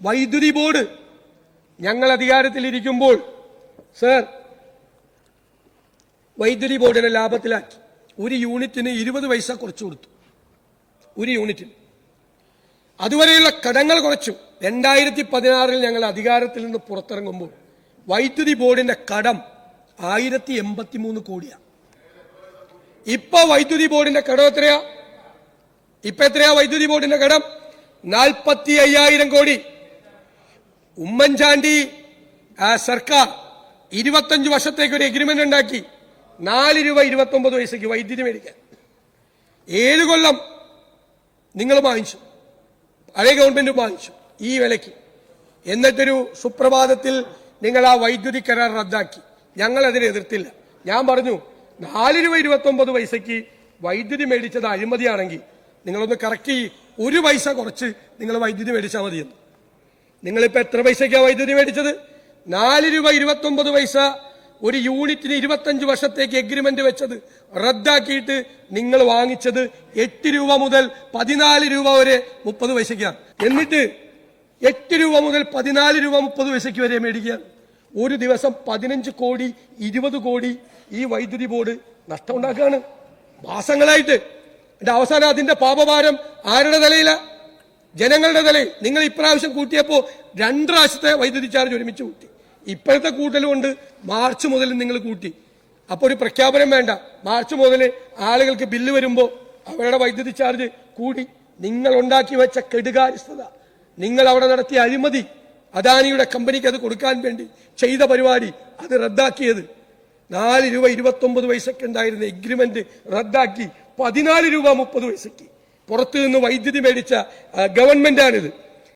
വൈദ്യുതി ബോർഡ് ഞങ്ങൾ അധികാരത്തിലിരിക്കുമ്പോൾ സർ വൈദ്യുതി ബോർഡിനെ ലാഭത്തിലാക്കി. ഒരു യൂണിറ്റിന് 20 പൈസ കുറച്ചു കൊടുത്തു. ഒരു യൂണിറ്റിന്. അതുവരെയുള്ള കടങ്ങൾ കുറച്ചു. 2016 ഞങ്ങൾ അധികാരത്തിൽ നിന്ന് പുറത്തിറങ്ങുമ്പോൾ വൈദ്യുതി ബോർഡിന്റെ കടം 1083 കോടിയാണ്. ഇപ്പൊ വൈദ്യുതി ബോർഡിന്റെ കടം എത്രയാ? വൈദ്യുതി ബോർഡിന്റെ കടം 45,000 കോടി. ഉമ്മൻചാണ്ടി സർക്കാർ 25 വർഷത്തേക്ക് ഒരു എഗ്രിമെന്റ് ഉണ്ടാക്കി. 4 രൂപ 29 പൈസയ്ക്ക് വൈദ്യുതി മേടിക്കാൻ 7 കൊല്ലം നിങ്ങൾ വാങ്ങിച്ചു, പഴയ ഗവൺമെന്റ് വാങ്ങിച്ചു ഈ വിലയ്ക്ക്. എന്നിട്ടൊരു സുപ്രഭാതത്തിൽ നിങ്ങൾ ആ വൈദ്യുതി കരാർ റദ്ദാക്കി. ഞങ്ങൾ അതിനെ എതിർത്തില്ല. ഞാൻ പറഞ്ഞു 4 രൂപ 29 പൈസയ്ക്ക് വൈദ്യുതി മേടിച്ചത് അഴിമതിയാണെങ്കിൽ നിങ്ങളൊന്ന് കറക്റ്റ് ചെയ്യും. 1 പൈസ കുറച്ച് നിങ്ങൾ വൈദ്യുതി മേടിച്ചാൽ മതിയെന്ന്. നിങ്ങളിപ്പോ എത്ര പൈസയ്ക്കാണ് വൈദ്യുതി മേടിച്ചത്? 4 രൂപ 29 പൈസ. ഒരു യൂണിറ്റിന് 25 വർഷത്തേക്ക് എഗ്രിമെന്റ് വെച്ചത് റദ്ദാക്കിയിട്ട് നിങ്ങൾ വാങ്ങിച്ചത് 8 രൂപ മുതൽ 14 രൂപ വരെ 30 പൈസയ്ക്കാണ്. എന്നിട്ട് 8 രൂപ മുതൽ 14 രൂപ 30 പൈസയ്ക്ക് വരെ മേടിക്കുക. ഒരു ദിവസം 15 കോടി 20 കോടി ഈ വൈദ്യുതി ബോർഡ് നഷ്ടമുണ്ടാക്കുകയാണ് മാസങ്ങളായിട്ട്. എന്റെ അവസാനം അതിന്റെ പാപഭാരം ആരുടെ തലയില? ജനങ്ങളുടെ തലയിൽ. നിങ്ങൾ ഇപ്രാവശ്യം കൂട്ടിയപ്പോ 2 പ്രാവശ്യത്തെ വൈദ്യുതി ചാർജ് ഒരുമിച്ച് കൂട്ടി. ഇപ്പോഴത്തെ കൂട്ടലുകൊണ്ട് മാർച്ച് മുതൽ നിങ്ങൾ കൂട്ടി. അപ്പൊ ഒരു പ്രഖ്യാപനം വേണ്ട. മാർച്ച് മുതൽ ആളുകൾക്ക് ബില്ല് വരുമ്പോൾ അവരുടെ വൈദ്യുതി ചാർജ് കൂടി. നിങ്ങൾ ഉണ്ടാക്കി വെച്ച കെടുകാര്യസ്ഥത, നിങ്ങൾ അവിടെ നടത്തിയ അഴിമതി, അദാനിയുടെ കമ്പനിക്ക് അത് കൊടുക്കാൻ വേണ്ടി ചെയ്ത പരിപാടി, അത് റദ്ദാക്കിയത് 4 രൂപ 29 പൈസയ്ക്ക് ഉണ്ടായിരുന്ന എഗ്രിമെന്റ് റദ്ദാക്കി 14 രൂപ 30 പൈസയ്ക്ക് പുറത്തു നിന്ന് വൈദ്യുതി മേടിച്ച ഗവൺമെന്റാണിത്.